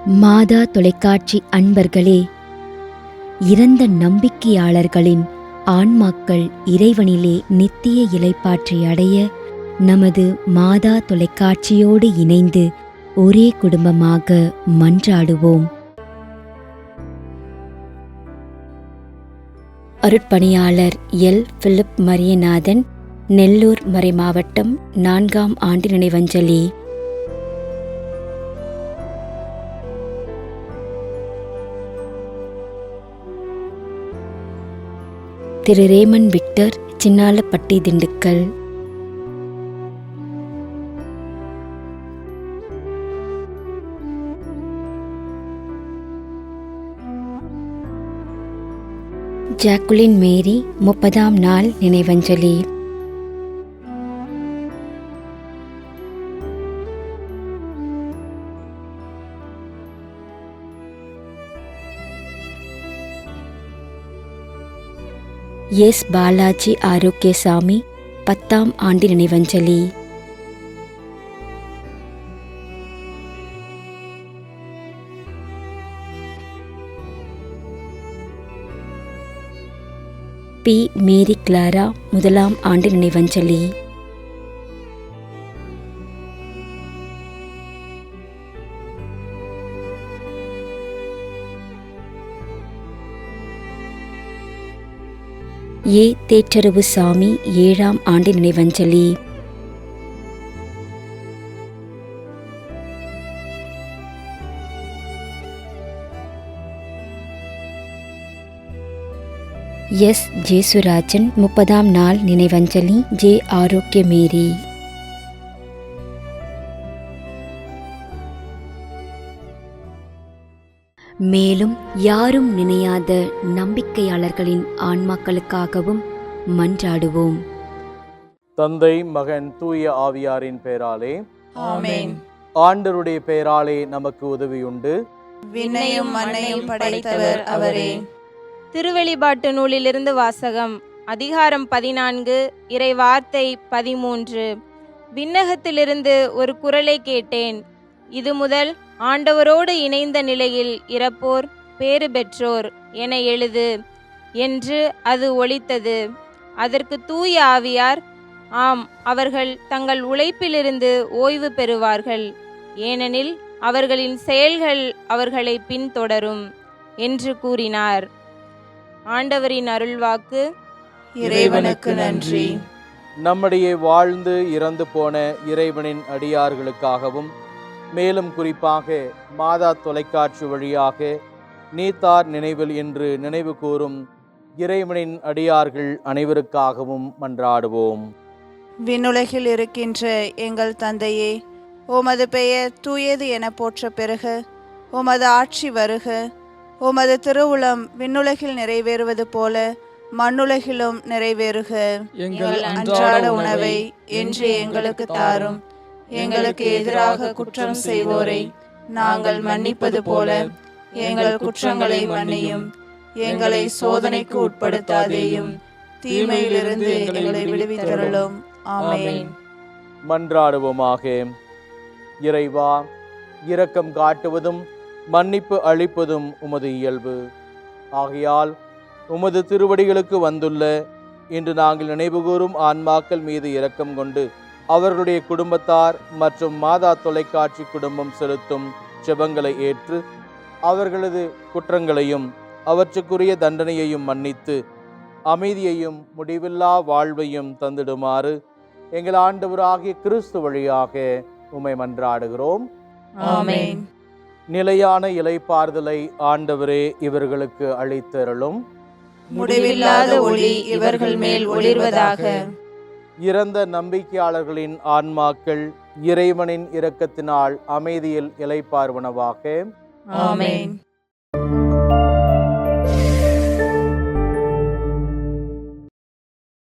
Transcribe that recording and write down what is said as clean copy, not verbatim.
மாதா தொலைக்காட்சி அன்பர்களே, இறந்த நம்பிக்கையாளர்களின் ஆன்மாக்கள் இறைவனிலே நித்திய இளைப்பாற்றி அடைய நமது மாதா தொலைக்காட்சியோடு இணைந்து ஒரே குடும்பமாக மன்றாடுவோம். அருட்பணியாளர் எல். பிலிப் மரியநாதன், நெல்லூர் மறைமாவட்டம், 4ஆம் ஆண்டு நினைவஞ்சலி. Thiru Raymond Victor, Chinnalapatti, Dindigul. Jacqueline Mary, 30ஆம் நாள் நினைவஞ்சலி. எஸ். பாலாஜி ஆரோக்கியசாமி, 10ஆம் ஆண்டு நினைவஞ்சலி. பி. மேரி கிளாரா, 1ஆம் ஆண்டு நினைவஞ்சலி. ஏ. தேற்றரவு சாமி, 7ஆம் ஆண்டு நினைவஞ்சலி. எஸ். ஜேசுராஜன், 30ஆம் நாள் நினைவஞ்சலி. ஜே. ஆரோக்கியமேரி. மேலும் யாரும் நினையாத நம்பிக்கையாளர்களின் ஆன்மாக்களுக்காகவும் மன்றாடுவோம். தந்தை, மகன், தூய ஆவியாரின் பெயராலே ஆமென். ஆண்டவருடைய பெயராலே நமக்கு உதவியுண்டு. விண்ணையும் மண்ணையும் படைத்தவர் அவரே. திருவெளிப்பாட்டு நூலிலிருந்து வாசகம். அதிகாரம் 14, இறை வார்த்தை 13. விண்ணகத்திலிருந்து ஒரு குரலை கேட்டேன். இது முதல் ஆண்டவரோடு இணைந்த நிலையில் இறப்போர் பேறு பெற்றோர் என எழுது என்று அது ஒலித்தது. அதற்கு தூய ஆவியார், ஆம், அவர்கள் தங்கள் உழைப்பிலிருந்து ஓய்வு பெறுவார்கள், ஏனெனில் அவர்களின் செயல்கள் அவர்களை பின்தொடரும் என்று கூறினார். ஆண்டவரின் அருள்வாக்கு. இறைவனுக்கு நன்றி. நம்முடைய வாழ்ந்து இறந்து போன இறைவனின் அடியார்களுக்காகவும், மேலும் குறிப்பாக மாதா தொலைக்காட்சி வழியாக நீத்தார் நினைவில் என்று நினைவு கூறும் இறைவனின் அடியார்கள் அனைவருக்காகவும் மன்றாடுவோம். விண்ணுலகில் இருக்கின்ற எங்கள் தந்தையே, உமது பெயர் தூயது என போற்ற பெறுக. உமது ஆட்சி வருக. உமது திருவுளம் விண்ணுலகில் நிறைவேறுவது போல மண்ணுலகிலும் நிறைவேறுக. எங்கள் அன்றாட உணவை இன்று எங்களுக்கு தாரும். எங்களுக்கு எதிராக குற்றம் செய்வோரை நாங்கள் மன்னிப்பது போல எங்கள் குற்றங்களை மன்னியும். எங்களை சோதனைக்கு உட்படுத்தாதேயும், தீமையிலிருந்து எங்களை விடுவித்தருளும். ஆமென். மன்றாடுவோமாக. இறைவா, இரக்கம் காட்டுவதும் மன்னிப்பு அளிப்பதும் உமது இயல்பு. ஆகையால் உமது திருவடிகளுக்கு வந்துள்ள இன்று நாங்கள் நினைவுகூரும் ஆன்மாக்கள் மீது இரக்கம் கொண்டு அவர்களுடைய குடும்பத்தார் மற்றும் மாதா தொலைக்காட்சி குடும்பம் செலுத்தும் ஜெபங்களை ஏற்று அவர்களது குற்றங்களையும் அவற்றுக்குரிய தண்டனையையும் மன்னித்து அமைதியையும் முடிவில்லா வாழ்வையும் தந்திடுமாறு எங்கள் ஆண்டவராகிய கிறிஸ்து வழியாக உம்மை மன்றாடுகிறோம். ஆமென். நிலையான இளைப்பாறுதலை ஆண்டவரே இவர்களுக்கு அளித்தருளும். முடிவில்லாத ஒளி இவர்கள் மேல் ஒளிர்வதாக. இறந்த நம்பிக்கையாளர்களின் ஆன்மாக்கள் இறைவனின் இரக்கத்தினால் அமைதியில் இளைப்பாறுவனவாக. ஆமென்.